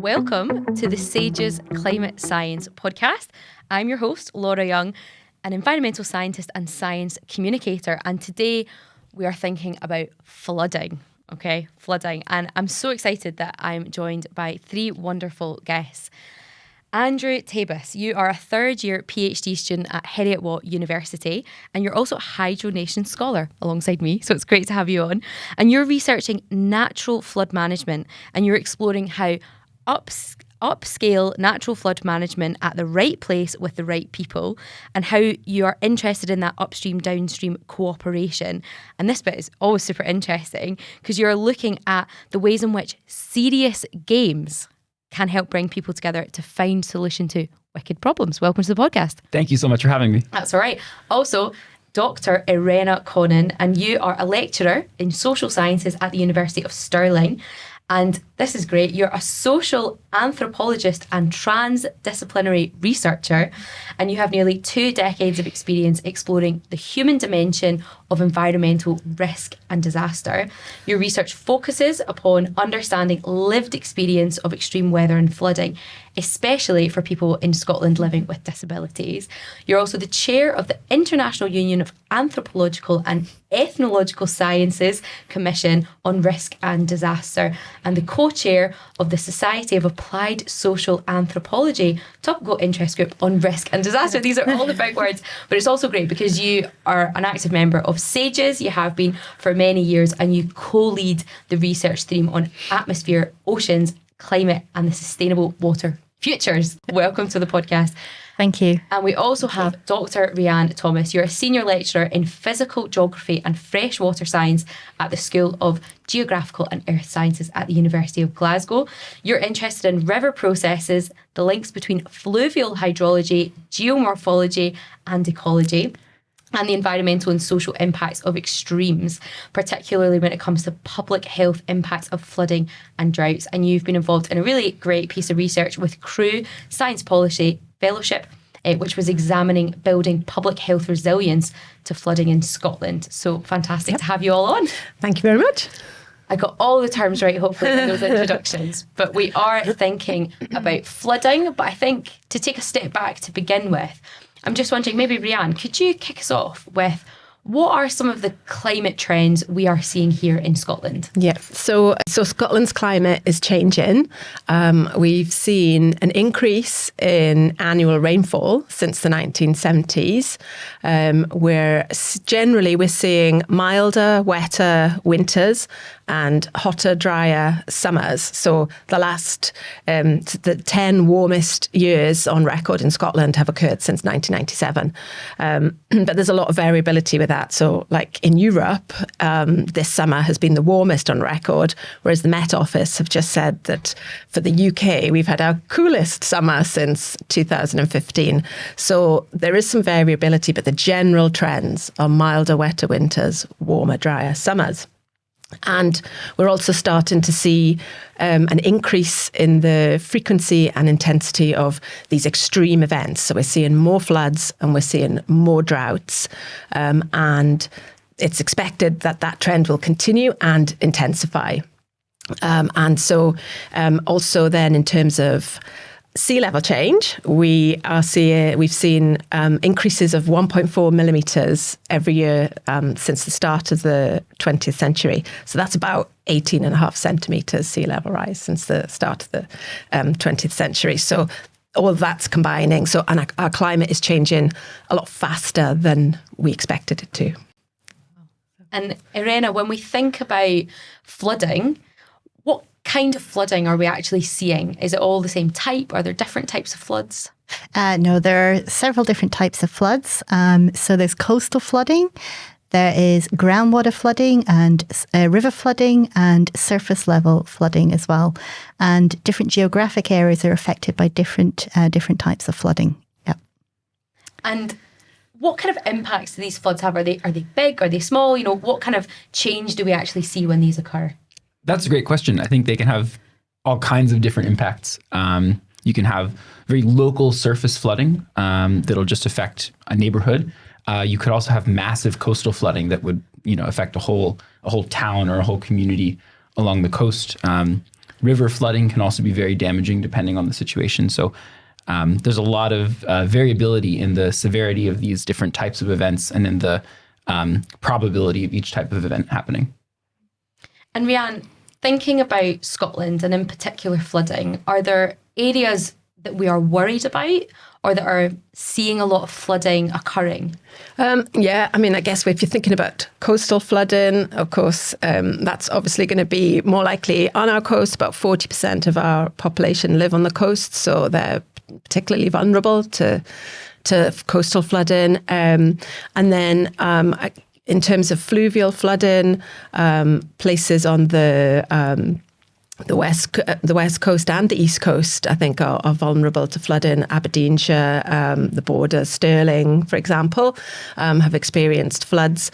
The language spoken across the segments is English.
welcome to the Sages Climate Science podcast. I'm your host, Laura Young, an environmental scientist and science communicator. And today we are thinking about flooding. Flooding. And I'm so excited that I'm joined by three wonderful guests. Andrew Tabas, you are a third-year PhD student at Heriot-Watt University, and you're also a Hydro Nation scholar alongside me, so it's great to have you on. And you're researching natural flood management, and you're exploring how upscale natural flood management at the right place with the right people, and how you are interested in that upstream-downstream cooperation. And this bit is always super interesting because you're looking at the ways in which serious games can help bring people together to find solution to wicked problems. Welcome to the podcast. Thank you so much for having me. That's all right. Also, Dr. Irena Connon, and you are a lecturer in social sciences at the University of Stirling. And this is great. You're a social anthropologist and transdisciplinary researcher, and you have nearly 2 decades of experience exploring the human dimension of environmental risk and disaster. Your research focuses upon understanding lived experience of extreme weather and flooding, especially for people in Scotland living with disabilities. You're also the chair of the International Union of Anthropological and Ethnological Sciences Commission on Risk and Disaster, and the co-chair of the Society of Applied Social Anthropology Topical Interest Group on Risk and Disaster. These are all the big words, but it's also great because you are an active member of SAGES. You have been for many years, and you co-lead the research stream on atmosphere, oceans, climate, and the sustainable water futures. Welcome to the podcast. Thank you. And we also have Dr. Rhian Thomas. You're a senior lecturer in physical geography and freshwater science at the School of Geographical and Earth Sciences at the University of Glasgow. You're interested in river processes, the links between fluvial hydrology, geomorphology, and ecology, and the environmental and social impacts of extremes, particularly when it comes to public health impacts of flooding and droughts. And you've been involved in a really great piece of research with Crew Science Policy Fellowship, which was examining building public health resilience to flooding in Scotland. So fantastic to have you all on. Thank you very much. I got all the terms right, hopefully, in those introductions. But we are thinking about flooding. But I think to take a step back to begin with, I'm just wondering, maybe Rhian, could you kick us off with what are some of the climate trends we are seeing here in Scotland? Yeah, so Scotland's climate is changing. We've seen an increase in annual rainfall since the 1970s, where generally we're seeing milder, wetter winters and hotter, drier summers. So the 10 warmest years on record in Scotland have occurred since 1997. But there's a lot of variability with that. So like in Europe, this summer has been the warmest on record, whereas the Met Office have just said that for the UK, we've had our coolest summer since 2015. So there is some variability, but the general trends are milder, wetter winters, warmer, drier summers. And we're also starting to see an increase in the frequency and intensity of these extreme events. So we're seeing more floods and we're seeing more droughts. And it's expected that that trend will continue and intensify. And so also then in terms of sea level change, we've seen increases of 1.4 millimetres every year since the start of the 20th century. So that's about 18.5 centimetres sea level rise since the start of the 20th century. So all of that's combining. So and our climate is changing a lot faster than we expected it to. And Irena, when we think about flooding, what kind of flooding are we actually seeing? Is it all the same type? Are there different types of floods? No, there are several different types of floods. So there's coastal flooding, there is groundwater flooding and river flooding and surface level flooding as well. And different geographic areas are affected by different types of flooding. Yep. And what kind of impacts do these floods have? Are they big? Are they small? You know, what kind of change do we actually see when these occur? That's a great question. I think they can have all kinds of different impacts. You can have very local surface flooding that'll just affect a neighborhood. You could also have massive coastal flooding that would, affect a whole town or a whole community along the coast. River flooding can also be very damaging depending on the situation. So there's a lot of variability in the severity of these different types of events and in the probability of each type of event happening. And Rhian, thinking about Scotland and in particular flooding, are there areas that we are worried about or that are seeing a lot of flooding occurring? Yeah, I mean, I guess if you're thinking about coastal flooding, of course, that's obviously going to be more likely on our coast. About 40% of our population live on the coast, so they're particularly vulnerable to coastal flooding. And then in terms of fluvial flooding, places on the west coast and the east coast, I think, are vulnerable to flooding. Aberdeenshire, the border, Stirling, for example, have experienced floods.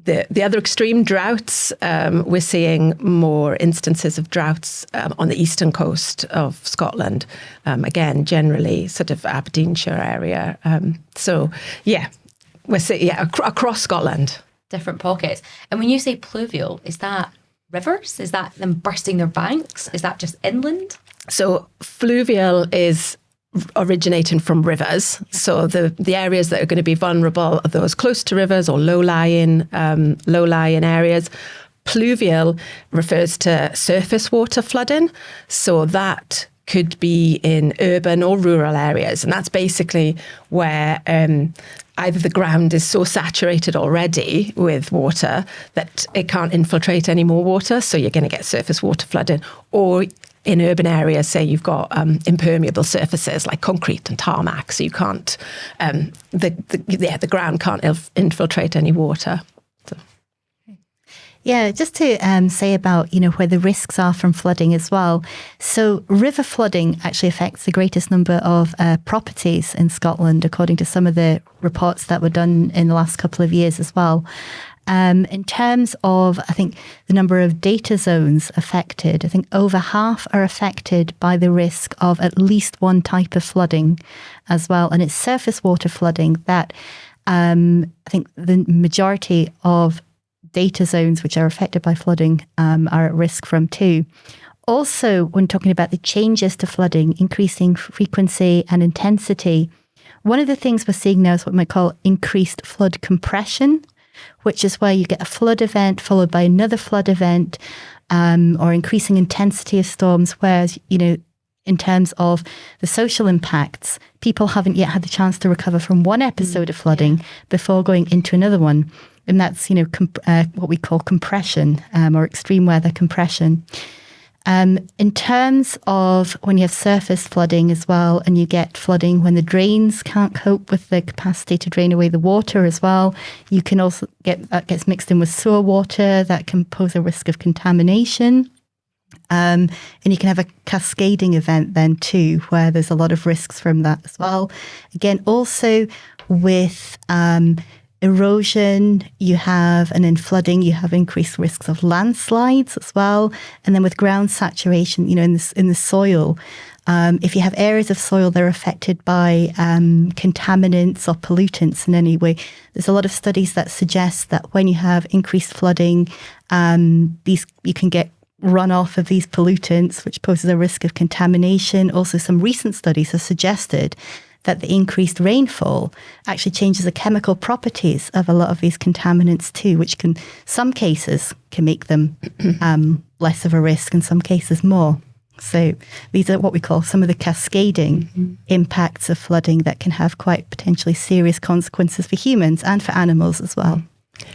The other extreme, droughts, we're seeing more instances of droughts on the eastern coast of Scotland. Again, generally sort of Aberdeenshire area. So, yeah, we're seeing across Scotland. Different pockets. And when you say pluvial, is that rivers? Is that them bursting their banks? Is that just inland? So fluvial is originating from rivers. So the areas that are going to be vulnerable are those close to rivers or low-lying areas. Pluvial refers to surface water flooding. So that could be in urban or rural areas. And that's basically where either the ground is so saturated already with water that it can't infiltrate any more water, so you're going to get surface water flooding. Or in urban areas, say you've got impermeable surfaces like concrete and tarmac, so you can't, the ground can't infiltrate any water. So. Yeah, just to say about, where the risks are from flooding as well. So river flooding actually affects the greatest number of properties in Scotland, according to some of the reports that were done in the last couple of years as well. In terms of, I think, the number of data zones affected, I think over half are affected by the risk of at least one type of flooding as well. And it's surface water flooding that I think the majority of data zones which are affected by flooding are at risk from too. Also, when talking about the changes to flooding, increasing frequency and intensity, one of the things we're seeing now is what we might call increased flood compression, which is where you get a flood event followed by another flood event, or increasing intensity of storms, whereas, in terms of the social impacts, people haven't yet had the chance to recover from one episode of flooding before going into another one. And that's, what we call compression, or extreme weather compression. In terms of when you have surface flooding as well, and you get flooding when the drains can't cope with the capacity to drain away the water as well, you can also that gets mixed in with sewer water that can pose a risk of contamination. And you can have a cascading event then too, where there's a lot of risks from that as well. Again, also with erosion, and in flooding, you have increased risks of landslides as well. And then with ground saturation, in the soil, if you have areas of soil that are affected by contaminants or pollutants in any way, there's a lot of studies that suggest that when you have increased flooding, you can get runoff of these pollutants, which poses a risk of contamination. Also, some recent studies have suggested that the increased rainfall actually changes the chemical properties of a lot of these contaminants too, which some cases can make them less of a risk, in some cases more. So these are what we call some of the cascading impacts of flooding that can have quite potentially serious consequences for humans and for animals as well.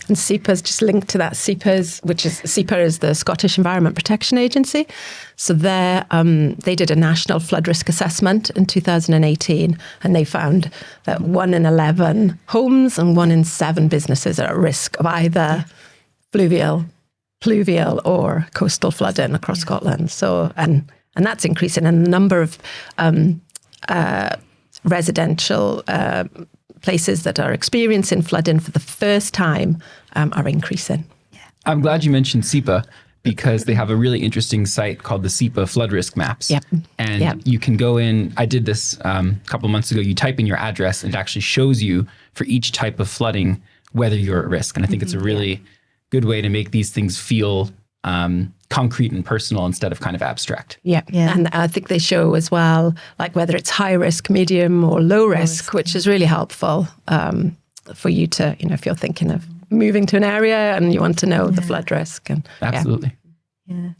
And SEPA's just linked to that. SEPA is the Scottish Environment Protection Agency. So they did a national flood risk assessment in 2018, and they found that 1 in 11 homes and 1 in 7 businesses are at risk of either pluvial, or coastal flooding across Scotland. So and that's increasing, and the number of residential places that are experiencing flooding for the first time are increasing. I'm glad you mentioned SEPA, because they have a really interesting site called the SEPA Flood Risk Maps. Yep. And you can go in, I did this a couple of months ago, you type in your address and it actually shows you for each type of flooding whether you're at risk. And I think it's a really good way to make these things feel concrete and personal instead of kind of abstract. Yeah. And I think they show as well, like whether it's high risk, medium or low risk, which is really helpful for you to, if you're thinking of moving to an area and you want to know the flood risk. And Absolutely. Yeah.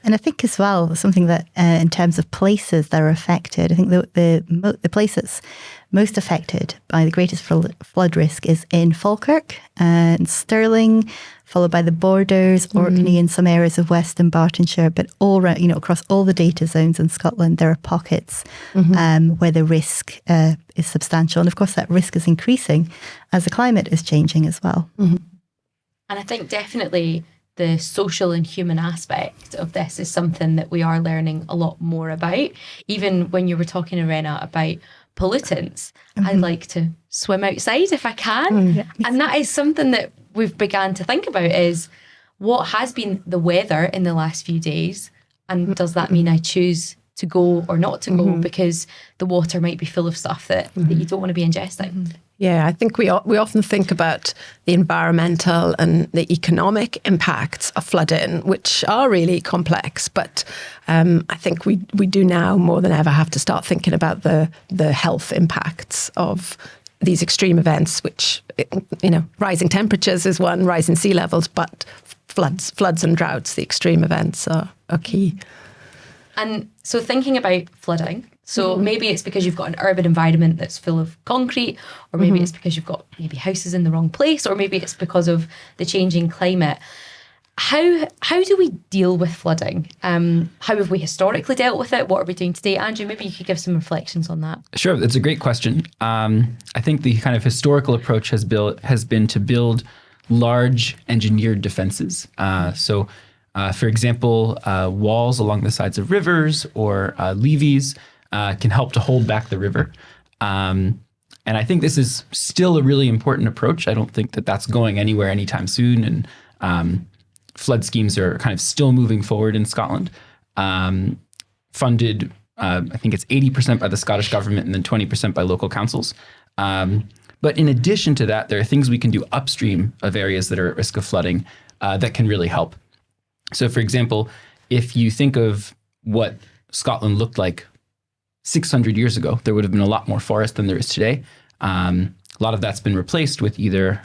And I think as well, something that in terms of places that are affected, I think the place that's most affected by the greatest flood risk is in Falkirk and Stirling, followed by the Borders, Orkney, and some areas of Western Bartonshire. But all around, across all the data zones in Scotland, there are pockets where the risk is substantial. And of course, that risk is increasing as the climate is changing as well. And I think definitely the social and human aspect of this is something that we are learning a lot more about. Even when you were talking, Irena, about pollutants, I like to swim outside if I can. And that is something that we've begun to think about, is what has been the weather in the last few days, and does that mean I choose to go or not to go because the water might be full of stuff that you don't want to be ingesting. Yeah, I think we often think about the environmental and the economic impacts of flooding, which are really complex. But I think we do now more than ever have to start thinking about the health impacts of these extreme events, which, rising temperatures is one, rising sea levels, but floods and droughts, the extreme events are key. And so thinking about flooding, so maybe it's because you've got an urban environment that's full of concrete, or maybe it's because you've got maybe houses in the wrong place, or maybe it's because of the changing climate. How do we deal with flooding? How have we historically dealt with it? What are we doing today? Andrew, maybe you could give some reflections on that. Sure, that's a great question. I think the kind of historical approach has been to build large engineered defenses. For example, walls along the sides of rivers or levees can help to hold back the river. And I think this is still a really important approach. I don't think that that's going anywhere anytime soon. And flood schemes are kind of still moving forward in Scotland. Funded, I think it's 80% by the Scottish government and then 20% by local councils. But in addition to that, there are things we can do upstream of areas that are at risk of flooding that can really help. So, for example, if you think of what Scotland looked like 600 years ago, there would have been a lot more forest than there is today. A lot of that's been replaced with either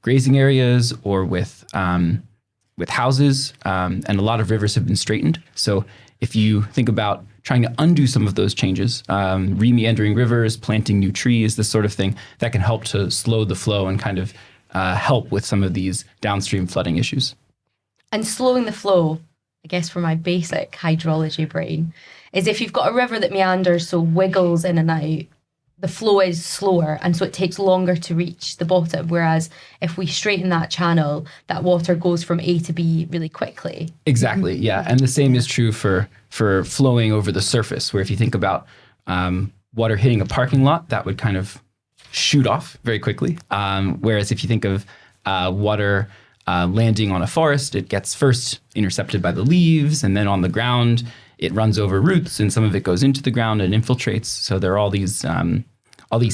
grazing areas or with houses, and a lot of rivers have been straightened. So if you think about trying to undo some of those changes, re-meandering rivers, planting new trees, this sort of thing, that can help to slow the flow and kind of help with some of these downstream flooding issues. And slowing the flow, I guess for my basic hydrology brain, is if you've got a river that meanders, so wiggles in and out, the flow is slower, and so it takes longer to reach the bottom. Whereas if we straighten that channel, that water goes from A to B really quickly. Exactly, yeah. And the same is true for flowing over the surface, where if you think about water hitting a parking lot, that would kind of shoot off very quickly. Whereas if you think of water landing on a forest, it gets first intercepted by the leaves, and then on the ground, it runs over roots, and some of it goes into the ground and infiltrates. So there are all these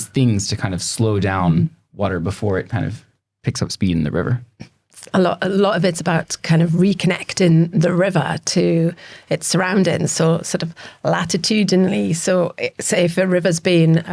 things to kind of slow down water before it kind of picks up speed in the river. A lot of it's about kind of reconnecting the river to its surroundings, so sort of latitudinally. So say if a river's been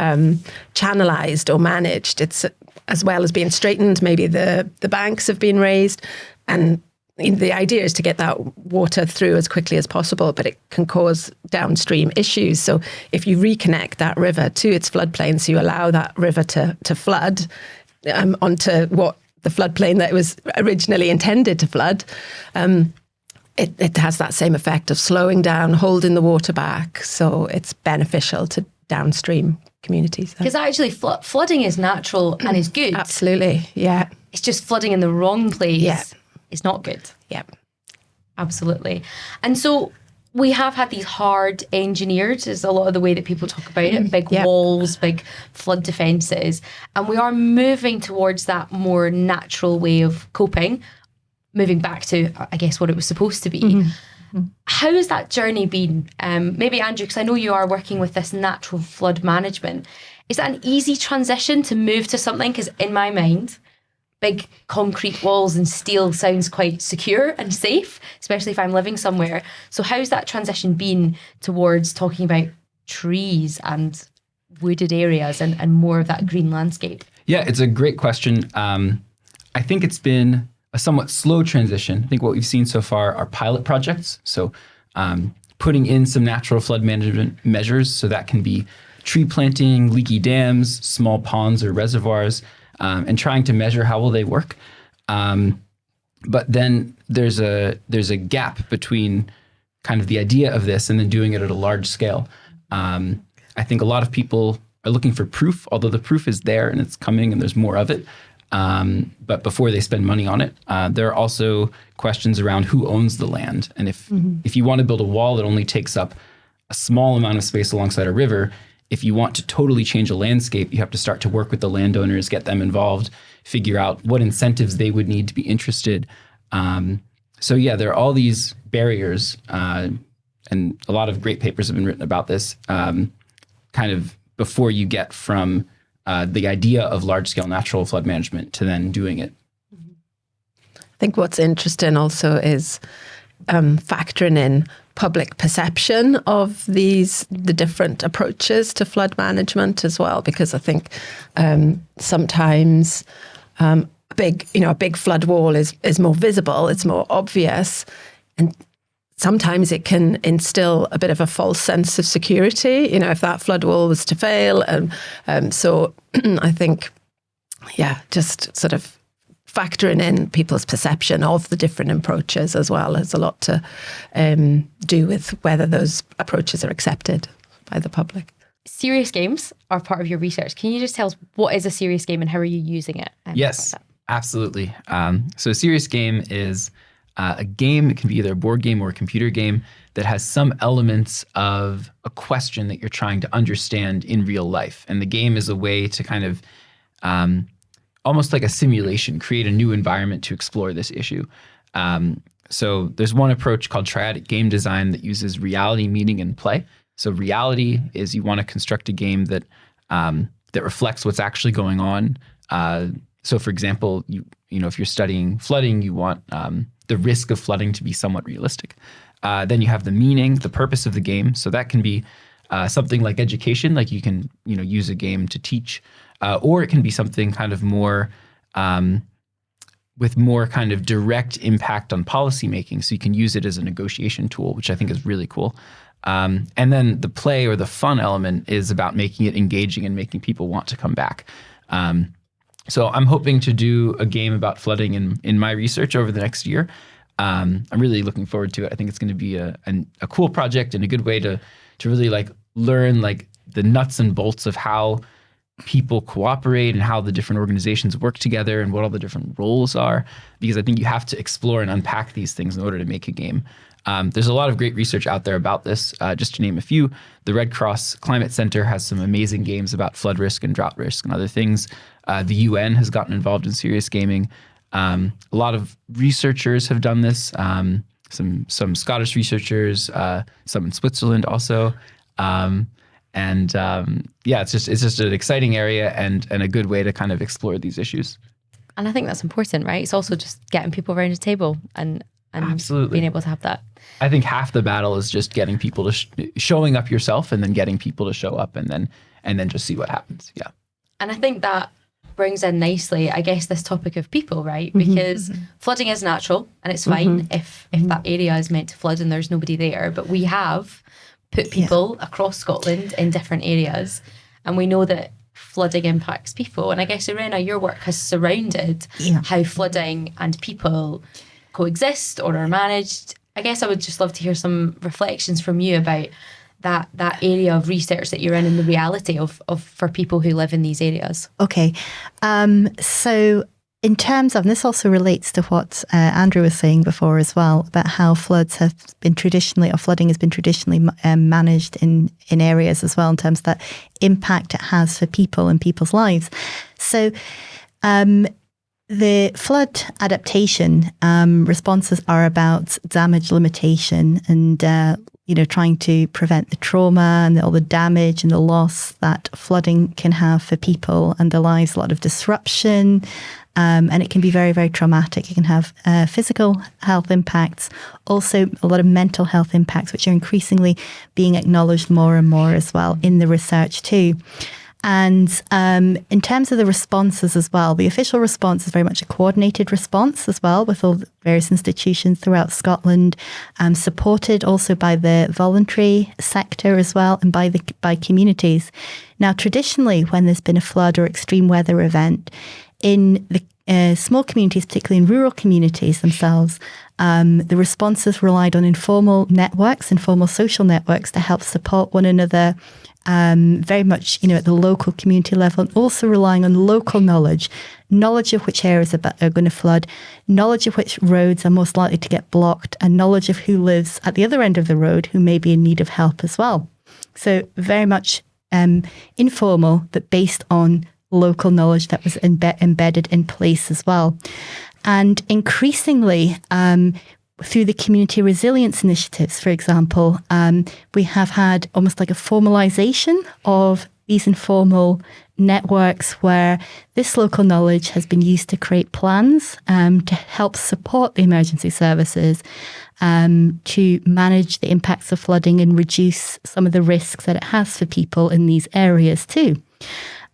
channelized or managed, it's as well as being straightened, maybe the banks have been raised, and the idea is to get that water through as quickly as possible, but it can cause downstream issues. So if you reconnect that river to its floodplain, so you allow that river to flood onto what the floodplain that it was originally intended to flood, it has that same effect of slowing down, holding the water back. So it's beneficial to downstream communities. Because actually flooding is natural and is good. Absolutely, yeah. It's just flooding in the wrong place. Yeah. It's not good. Yeah. Absolutely. And so we have had these hard engineered, is a lot of the way that people talk about it, big walls, big flood defences. And we are moving towards that more natural way of coping, moving back to, I guess, what it was supposed to be. How has that journey been? Maybe Andrew, because I know you are working with this natural flood management. Is that an easy transition to move to something? Because in my mind, big concrete walls and steel sounds quite secure and safe, especially if I'm living somewhere. So how's that transition been towards talking about trees and wooded areas and more of that green landscape? Yeah, it's a great question. I think it's been a somewhat slow transition. I think what we've seen so far are pilot projects. So putting in some natural flood management measures. So that can be tree planting, leaky dams, small ponds or reservoirs, and trying to measure how will they work. But then there's a gap between kind of the idea of this and then doing it at a large scale. I think a lot of people are looking for proof, although the proof is there and it's coming and there's more of it. But before they spend money on it, there are also questions around who owns the land. And if you want to build a wall that only takes up a small amount of space alongside a river, if you want to totally change a landscape, you have to start to work with the landowners, get them involved, figure out what incentives they would need to be interested. So yeah, there are all these barriers, and a lot of great papers have been written about this, kind of before you get from the idea of large-scale natural flood management to then doing it. I think what's interesting also is factoring in public perception of the different approaches to flood management as well, because I think sometimes a big flood wall is more visible, it's more obvious, and sometimes it can instill a bit of a false sense of security, if that flood wall was to fail. And so I think, just sort of factoring in people's perception of the different approaches as well has a lot to do with whether those approaches are accepted by the public. Serious games are part of your research. Can you just tell us what is a serious game and how are you using it? Yes, absolutely. So a serious game is a game. It can be either a board game or a computer game that has some elements of a question that you're trying to understand in real life. And the game is a way to kind of almost like a simulation, create a new environment to explore this issue. So there's one approach called triadic game design that uses reality, meaning, and play. So reality is you want to construct a game that reflects what's actually going on. So for example, if you're studying flooding, you want the risk of flooding to be somewhat realistic. Then you have the meaning, the purpose of the game. So that can be something like education, like you can use a game to teach, or it can be something kind of more with more kind of direct impact on policy making. So you can use it as a negotiation tool, which I think is really cool. And then the play or the fun element is about making it engaging and making people want to come back. So I'm hoping to do a game about flooding in my research over the next year. I'm really looking forward to it. I think it's going to be a cool project and a good way to really learn the nuts and bolts of how people cooperate and how the different organizations work together and what all the different roles are, because I think you have to explore and unpack these things in order to make a game. There's a lot of great research out there about this. Just to name a few, the Red Cross Climate Center has some amazing games about flood risk and drought risk and other things. The UN has gotten involved in serious gaming. A lot of researchers have done this. Some Scottish researchers, some in Switzerland also. It's just an exciting area and a good way to kind of explore these issues. And I think that's important, right? It's also just getting people around a table and Absolutely. being able to have that. I think half the battle is just getting people to showing up yourself and then getting people to show up and then just see what happens. Yeah. And I think that brings in nicely, I guess, this topic of people, right? Because flooding is natural and it's fine if that area is meant to flood and there's nobody there. But we have put people across Scotland in different areas, and we know that flooding impacts people. And I guess, Irena, your work has surrounded how flooding and people coexist or are managed. I guess I would just love to hear some reflections from you about that area of research that you're in and the reality of for people who live in these areas. Okay. So in terms of, and this also relates to what Andrew was saying before as well, about how flooding has been traditionally managed in areas as well, in terms of that impact it has for people and people's lives. So the flood adaptation responses are about damage limitation and trying to prevent the trauma and all the damage and the loss that flooding can have for people and their lives, a lot of disruption. And it can be very, very traumatic. It can have physical health impacts, also a lot of mental health impacts, which are increasingly being acknowledged more and more as well in the research too. And in terms of the responses as well, the official response is very much a coordinated response as well, with all the various institutions throughout Scotland, supported also by the voluntary sector as well, and by communities. Now, traditionally, when there's been a flood or extreme weather event, in the small communities, particularly in rural communities themselves, the responses relied on informal networks, informal social networks to help support one another, very much, at the local community level, and also relying on local knowledge of which areas are going to flood, knowledge of which roads are most likely to get blocked, and knowledge of who lives at the other end of the road who may be in need of help as well. So very much informal, but based on local knowledge that was embedded in place as well. And increasingly, through the community resilience initiatives, for example, we have had almost like a formalization of these informal networks where this local knowledge has been used to create plans to help support the emergency services, to manage the impacts of flooding and reduce some of the risks that it has for people in these areas too.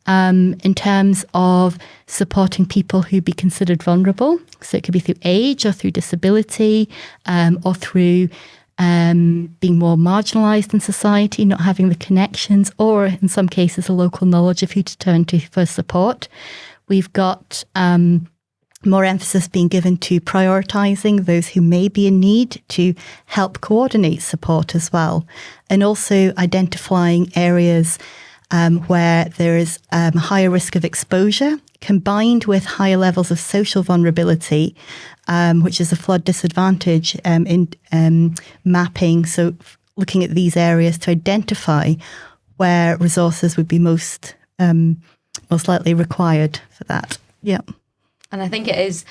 In terms of supporting people who'd be considered vulnerable. So it could be through age or through disability, or through being more marginalised in society, not having the connections, or in some cases a local knowledge of who to turn to for support. We've got more emphasis being given to prioritising those who may be in need to help coordinate support as well, and also identifying areas where there is higher risk of exposure combined with higher levels of social vulnerability, which is a flood disadvantage in mapping. So looking at these areas to identify where resources would be most likely required for that. Yeah. And I think it is,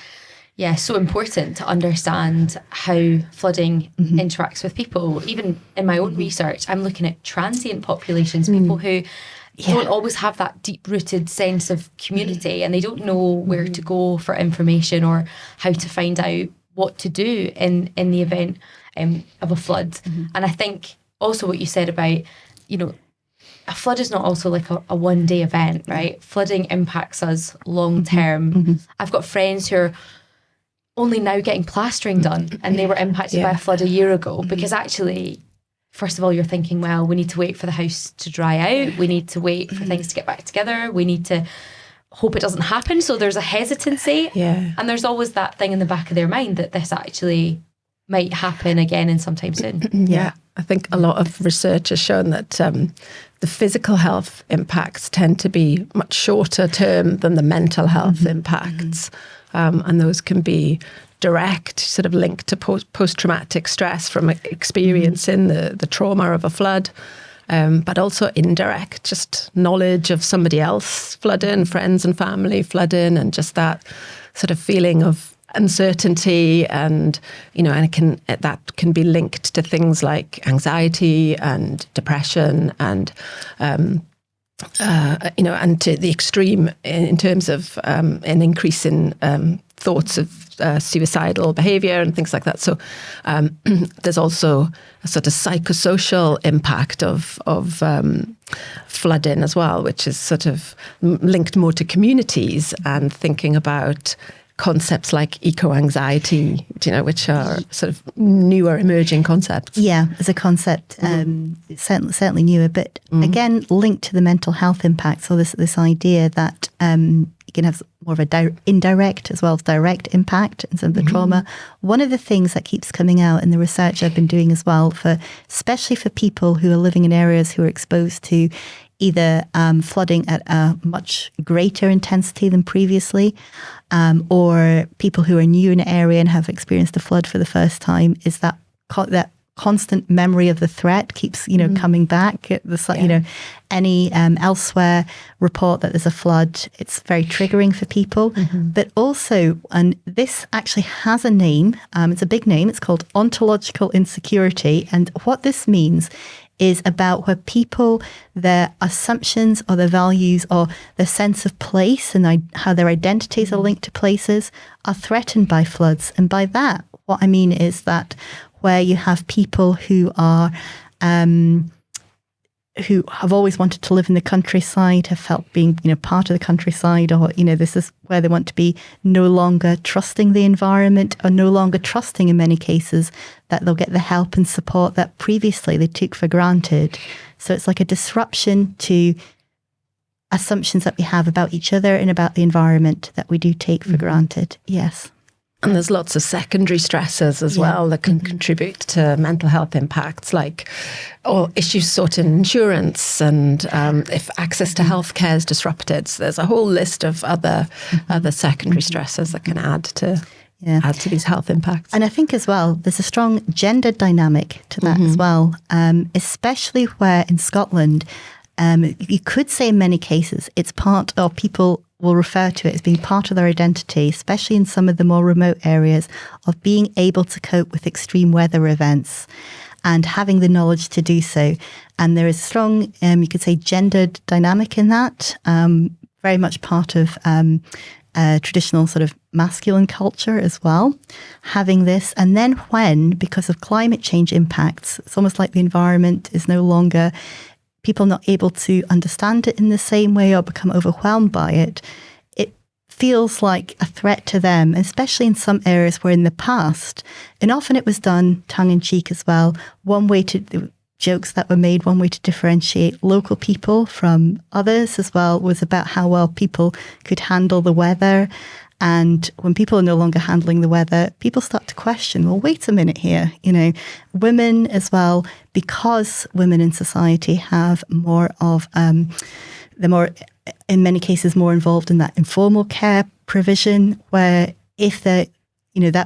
so important to understand how flooding interacts with people. Even in my own research, I'm looking at transient populations, people who don't always have that deep-rooted sense of community, and they don't know where to go for information or how to find out what to do in the event of a flood. And I think also what you said about, a flood is not also like a one-day event, right? Flooding impacts us long-term. I've got friends who are only now getting plastering done, and they were impacted by a flood a year ago, because actually, first of all, you're thinking, well, we need to wait for the house to dry out. We need to wait for things to get back together. We need to hope it doesn't happen. So there's a hesitancy. Yeah. And there's always that thing in the back of their mind that this actually might happen again in sometime soon. Yeah. I think a lot of research has shown that the physical health impacts tend to be much shorter term than the mental health impacts. And those can be direct, sort of linked to post-traumatic stress from experiencing the trauma of a flood, but also indirect, just knowledge of somebody else flooding, friends and family flooding, and just that sort of feeling of uncertainty, and and that can be linked to things like anxiety and depression, and and to the extreme in terms of an increase in thoughts of suicidal behaviour and things like that. So there's also a sort of psychosocial impact of flooding as well, which is sort of linked more to communities and thinking about concepts like eco-anxiety, which are sort of newer emerging concepts. Yeah, as a concept, certainly newer, but again, linked to the mental health impact. So this idea that you can have more of a indirect as well as direct impact in terms of the trauma. One of the things that keeps coming out in the research I've been doing as well, especially for people who are living in areas who are exposed to either flooding at a much greater intensity than previously, or people who are new in an area and have experienced a flood for the first time, is that constant memory of the threat keeps, coming back. Any elsewhere report that there's a flood, it's very triggering for people. But also, and this actually has a name, it's a big name, it's called ontological insecurity. And what this means is about where people, their assumptions or their values or their sense of place and how their identities are linked to places are threatened by floods. And by that, what I mean is that where you have people who are who have always wanted to live in the countryside, have felt being, part of the countryside, or, this is where they want to be, no longer trusting the environment, or no longer trusting in many cases that they'll get the help and support that previously they took for granted. So it's like a disruption to assumptions that we have about each other and about the environment that we do take for granted. Yes. And there's lots of secondary stresses as well that can contribute to mental health impacts, like issues sought in insurance, and if access to healthcare is disrupted. So there's a whole list of other secondary stresses that can add to these health impacts. And I think as well, there's a strong gender dynamic to that as well, especially where in Scotland, you could say in many cases, it's part of people will refer to it as being part of their identity, especially in some of the more remote areas, of being able to cope with extreme weather events and having the knowledge to do so. And there is a strong, you could say, gendered dynamic in that, very much part of traditional sort of masculine culture as well, having this. And then when, because of climate change impacts, it's almost like the environment is no longer people not able to understand it in the same way or become overwhelmed by it, it feels like a threat to them, especially in some areas where in the past, and often it was done tongue-in-cheek as well, the jokes that were made, one way to differentiate local people from others as well was about how well people could handle the weather. And when people are no longer handling the weather, people start to question, well, wait a minute here, women as well, because women in society have more of, they're more, in many cases, more involved in that informal care provision, where if that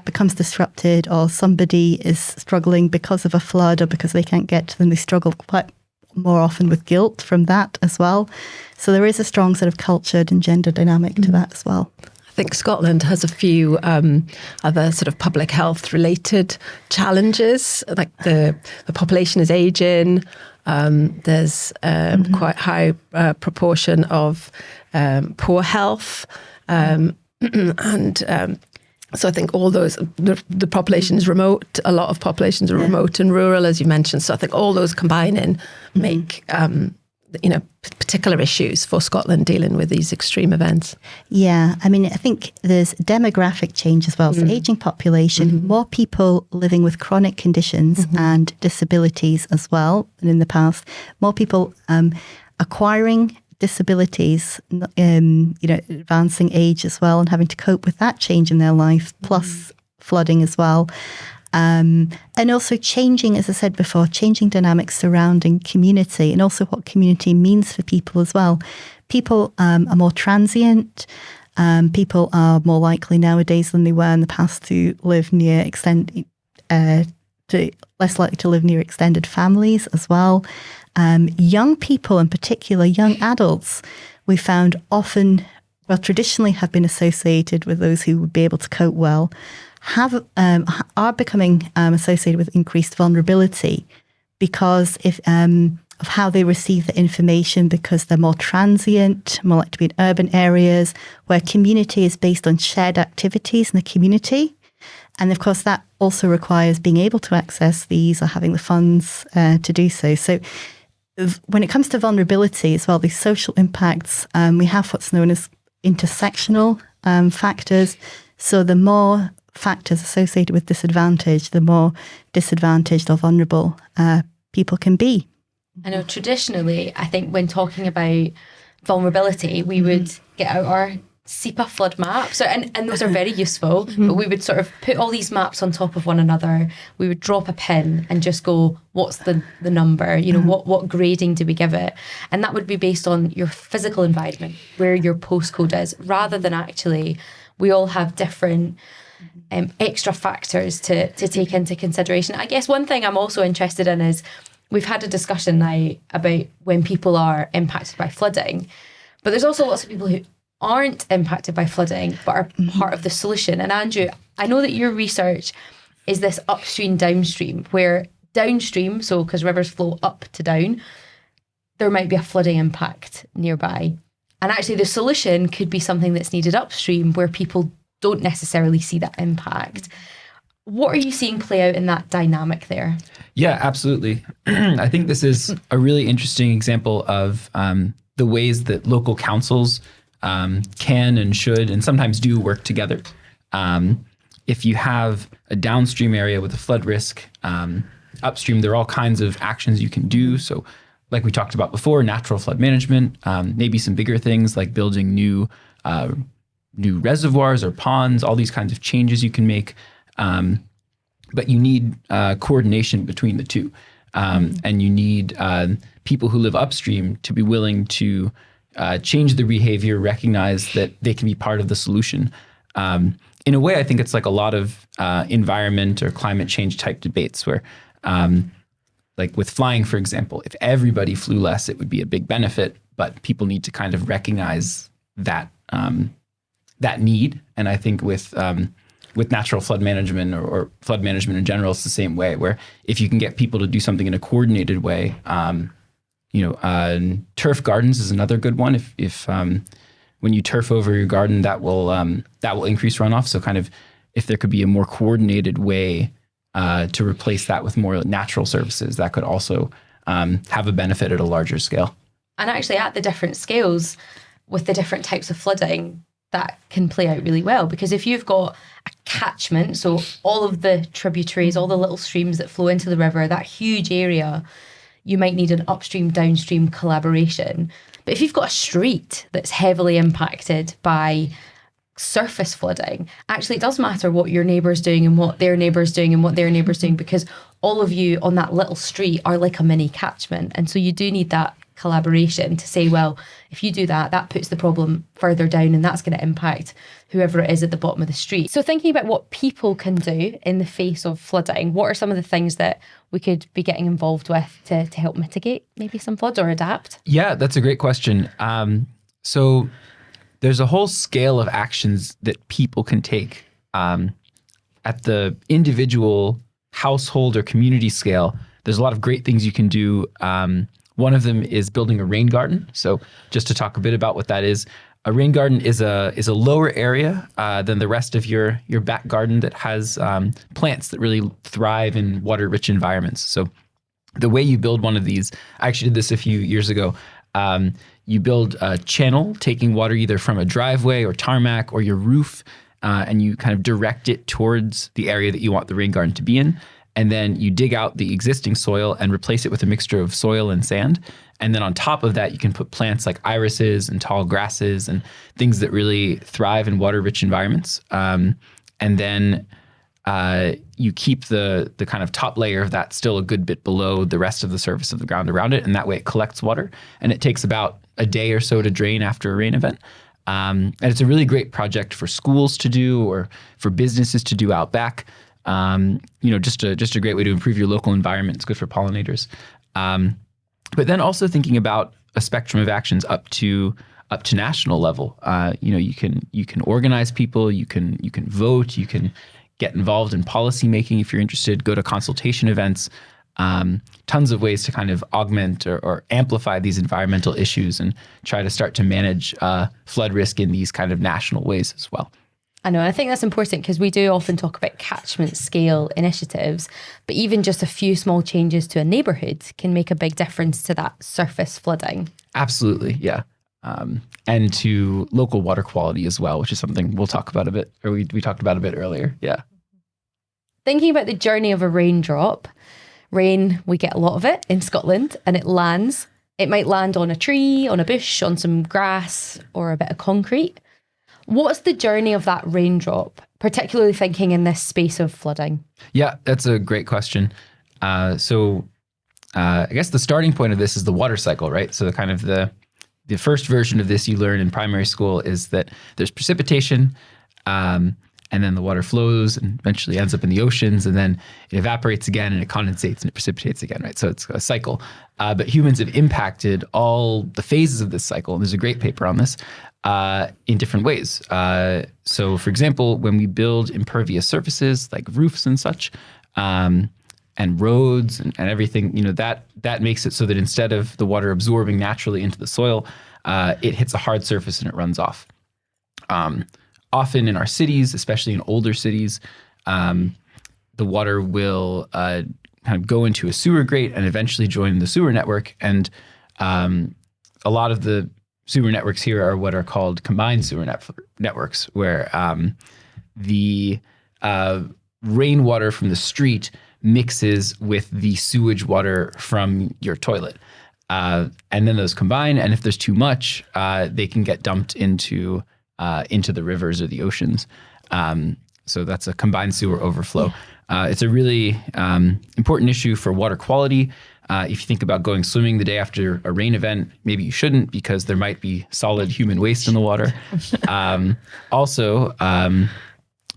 becomes disrupted or somebody is struggling because of a flood or because they can't get to them, they struggle quite more often with guilt from that as well. So there is a strong sort of cultured and gender dynamic to that as well. I think Scotland has a few other sort of public health related challenges, like the population is aging. There's quite high proportion of poor health, and so I think all those, the population is remote. A lot of populations are remote and rural, as you mentioned. So I think all those combining make particular issues for Scotland dealing with these extreme events. Yeah, I mean, I think there's demographic change as well. So aging population, more people living with chronic conditions and disabilities as well than in the past. More people acquiring disabilities, advancing age as well, and having to cope with that change in their life, plus flooding as well. And also changing, as I said before, changing dynamics surrounding community and also what community means for people as well. People are more transient. People are more likely nowadays than they were in the past to live near less likely to live near extended families as well. Young people, in particular, young adults, we found often, traditionally have been associated with those who would be able to cope well, are becoming associated with increased vulnerability because of how they receive the information, because they're more transient, more likely to be in urban areas where community is based on shared activities in the community. And of course, that also requires being able to access these or having the funds to do so. So when it comes to vulnerability as well, these social impacts, we have what's known as intersectional factors. So the more factors associated with disadvantage, the more disadvantaged or vulnerable people can be. I know traditionally, I think when talking about vulnerability, we would get out our SEPA flood maps, and those are very useful, but we would sort of put all these maps on top of one another. We would drop a pin and just go, what's the number? What grading do we give it? And that would be based on your physical environment, where your postcode is, rather than actually, we all have different extra factors to take into consideration. I guess one thing I'm also interested in is we've had a discussion now about when people are impacted by flooding, but there's also lots of people who aren't impacted by flooding but are part of the solution. And Andrew, I know that your research is this upstream downstream, where downstream, so because rivers flow up to down, there might be a flooding impact nearby. And actually the solution could be something that's needed upstream where people don't necessarily see that impact. What are you seeing play out in that dynamic there? Yeah, absolutely. I think this is a really interesting example of the ways that local councils can and should and sometimes do work together. If you have a downstream area with a flood risk, upstream, there are all kinds of actions you can do. So like we talked about before, natural flood management, maybe some bigger things like building new reservoirs or ponds, all these kinds of changes you can make. But you need coordination between the two. And you need people who live upstream to be willing to change the behavior, recognize that they can be part of the solution. In a way, I think it's like a lot of environment or climate change type debates where, like with flying, for example, if everybody flew less, it would be a big benefit, but people need to kind of recognize that that need. And I think with natural flood management or flood management in general, it's the same way, where if you can get people to do something in a coordinated way, turf gardens is another good one. If when you turf over your garden, that will increase runoff. So kind of if there could be a more coordinated way to replace that with more natural services, that could also have a benefit at a larger scale. And actually at the different scales with the different types of flooding, that can play out really well, because if you've got a catchment, so all of the tributaries, all the little streams that flow into the river, that huge area, you might need an upstream downstream collaboration. But if you've got a street that's heavily impacted by surface flooding, actually it does matter what your neighbour's doing and what their neighbour's doing and what their neighbour's doing, because all of you on that little street are like a mini catchment. And so you do need that collaboration to say, well, if you do that, that puts the problem further down and that's going to impact whoever it is at the bottom of the street. So thinking about what people can do in the face of flooding, what are some of the things that we could be getting involved with to help mitigate maybe some floods or adapt? Yeah, that's a great question. So there's a whole scale of actions that people can take at the individual household or community scale. There's a lot of great things you can do. One of them is building a rain garden. So just to talk a bit about what that is, a rain garden is a lower area than the rest of your back garden that has plants that really thrive in water-rich environments. So the way you build one of these, I actually did this a few years ago. You build a channel taking water either from a driveway or tarmac or your roof, and you kind of direct it towards the area that you want the rain garden to be in. And then you dig out the existing soil and replace it with a mixture of soil and sand. And then on top of that, you can put plants like irises and tall grasses and things that really thrive in water-rich environments. And then you keep the kind of top layer of that still a good bit below the rest of the surface of the ground around it. And that way it collects water. And it takes about a day or so to drain after a rain event. And it's a really great project for schools to do or for businesses to do out back. Just a great way to improve your local environment. It's good for pollinators. But then also thinking about a spectrum of actions up to national level. You can organize people, you can vote, you can get involved in policy making if you're interested, go to consultation events. Tons of ways to kind of augment or amplify these environmental issues and try to start to manage flood risk in these kind of national ways as well. I know, I think that's important because we do often talk about catchment scale initiatives, but even just a few small changes to a neighbourhood can make a big difference to that surface flooding. Absolutely, yeah. And to local water quality as well, which is something we'll talk about a bit, or we talked about a bit earlier, yeah. Thinking about the journey of a raindrop, rain, we get a lot of it in Scotland and it lands. It might land on a tree, on a bush, on some grass or a bit of concrete. What's the journey of that raindrop, particularly thinking in this space of flooding? Yeah, that's a great question. I guess the starting point of this is the water cycle, right? So the first version of this you learn in primary school is that there's precipitation, and and then the water flows and eventually ends up in the oceans, and then it evaporates again and it condensates and it precipitates again, right? So it's a cycle. But humans have impacted all the phases of this cycle, and there's a great paper on this, in different ways. So for example, when we build impervious surfaces like roofs and such, and roads and everything, that makes it so that instead of the water absorbing naturally into the soil, it hits a hard surface and it runs off. Often in our cities, especially in older cities, the water will kind of go into a sewer grate and eventually join the sewer network. And a lot of the sewer networks here are what are called combined sewer networks, where the rainwater from the street mixes with the sewage water from your toilet. And then those combine, and if there's too much, they can get dumped into the rivers or the oceans. So that's a combined sewer overflow. It's a really important issue for water quality. If you think about going swimming the day after a rain event, maybe you shouldn't, because there might be solid human waste in the water. Also, an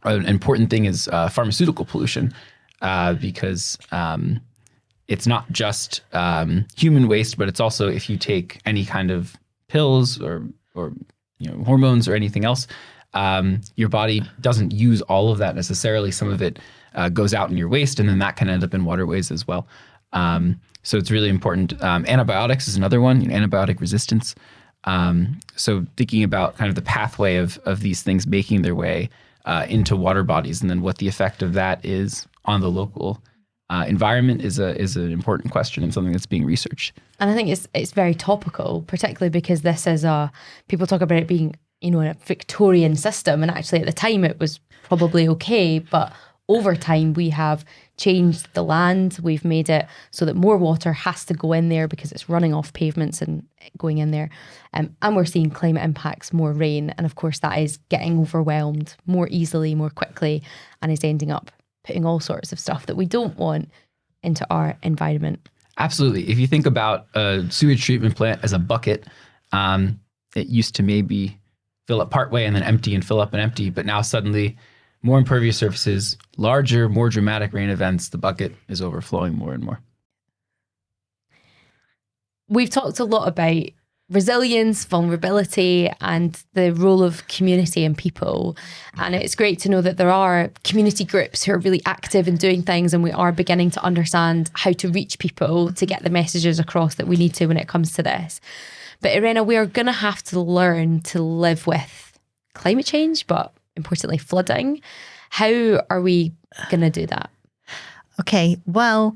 important thing is pharmaceutical pollution, because it's not just human waste, but it's also if you take any kind of pills or hormones or anything else, your body doesn't use all of that necessarily. Some of it goes out in your waste, and then that can end up in waterways as well. So it's really important. Antibiotics is another one, antibiotic resistance. So thinking about kind of the pathway of these things making their way into water bodies, and then what the effect of that is on the local environment is an important question and something that's being researched. And I think it's very topical, particularly because this is people talk about it being, a Victorian system, and actually at the time it was probably okay, but over time we have changed the land. We've made it so that more water has to go in there because it's running off pavements and going in there. And we're seeing climate impacts, more rain, and of course that is getting overwhelmed more easily, more quickly, and is ending up putting all sorts of stuff that we don't want into our environment. Absolutely. If you think about a sewage treatment plant as a bucket, it used to maybe fill up partway and then empty and fill up and empty, but now suddenly more impervious surfaces, larger, more dramatic rain events, the bucket is overflowing more and more. We've talked a lot about resilience, vulnerability, and the role of community and people. And it's great to know that there are community groups who are really active in doing things, and we are beginning to understand how to reach people to get the messages across that we need to when it comes to this. But Irena, we are going to have to learn to live with climate change, but importantly, flooding. How are we going to do that? Okay, well,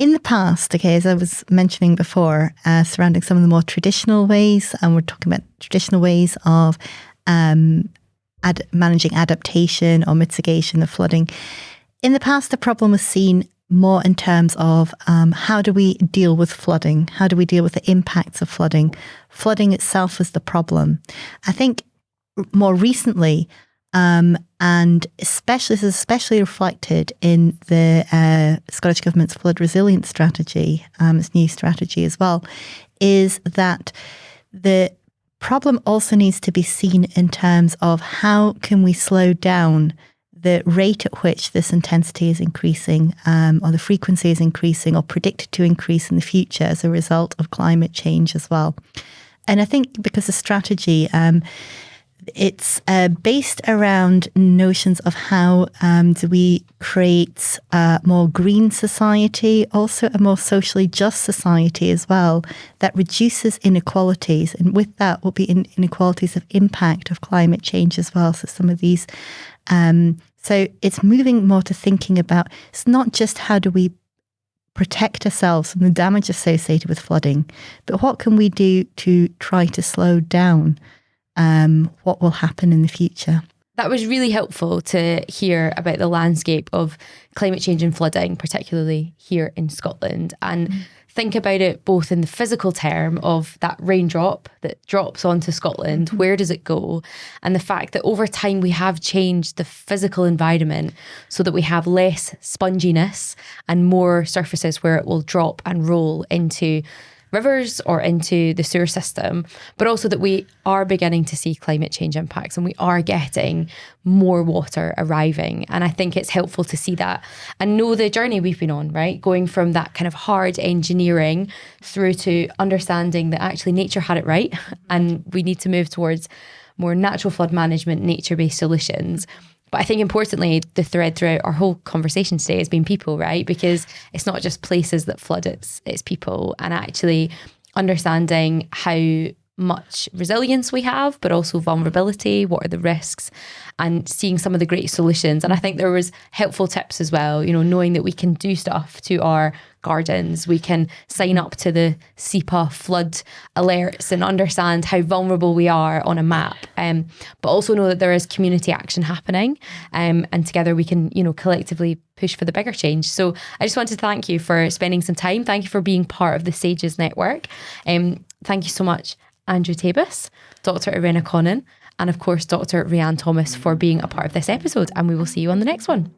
in the past, as I was mentioning before, surrounding some of the more traditional ways, and we're talking about traditional ways of managing adaptation or mitigation of flooding. In the past, the problem was seen more in terms of how do we deal with flooding? How do we deal with the impacts of flooding? Flooding itself is the problem. I think more recently, and especially reflected in the Scottish Government's flood resilience strategy, its new strategy as well, is that the problem also needs to be seen in terms of how can we slow down the rate at which this intensity is increasing, or the frequency is increasing, or predicted to increase in the future as a result of climate change as well. And I think because the strategy, it's based around notions of how do we create a more green society, also a more socially just society as well, that reduces inequalities. And with that will be inequalities of impact of climate change as well. So some of these, so it's moving more to thinking about, it's not just how do we protect ourselves from the damage associated with flooding, but what can we do to try to slow down what will happen in the future. That was really helpful to hear about the landscape of climate change and flooding, particularly here in Scotland, and think about it both in the physical term of that raindrop that drops onto Scotland, where does it go? And the fact that over time we have changed the physical environment so that we have less sponginess and more surfaces where it will drop and roll into rivers or into the sewer system, but also that we are beginning to see climate change impacts and we are getting more water arriving. And I think it's helpful to see that and know the journey we've been on, right? Going from that kind of hard engineering through to understanding that actually nature had it right and we need to move towards more natural flood management, nature-based solutions. But I think importantly, the thread throughout our whole conversation today has been people, right? Because it's not just places that flood, it's people, and actually understanding how much resilience we have, but also vulnerability, what are the risks, and seeing some of the great solutions. And I think there was helpful tips as well, you know, knowing that we can do stuff to our gardens, we can sign up to the SEPA flood alerts and understand how vulnerable we are on a map, but also know that there is community action happening, and together we can, you know, collectively push for the bigger change. So I just want to thank you for spending some time. Thank you for being part of the SAGES network. Thank you so much, Andrew Tabas, Dr. Irena Connon, and of course, Dr. Rhian Thomas for being a part of this episode. And we will see you on the next one.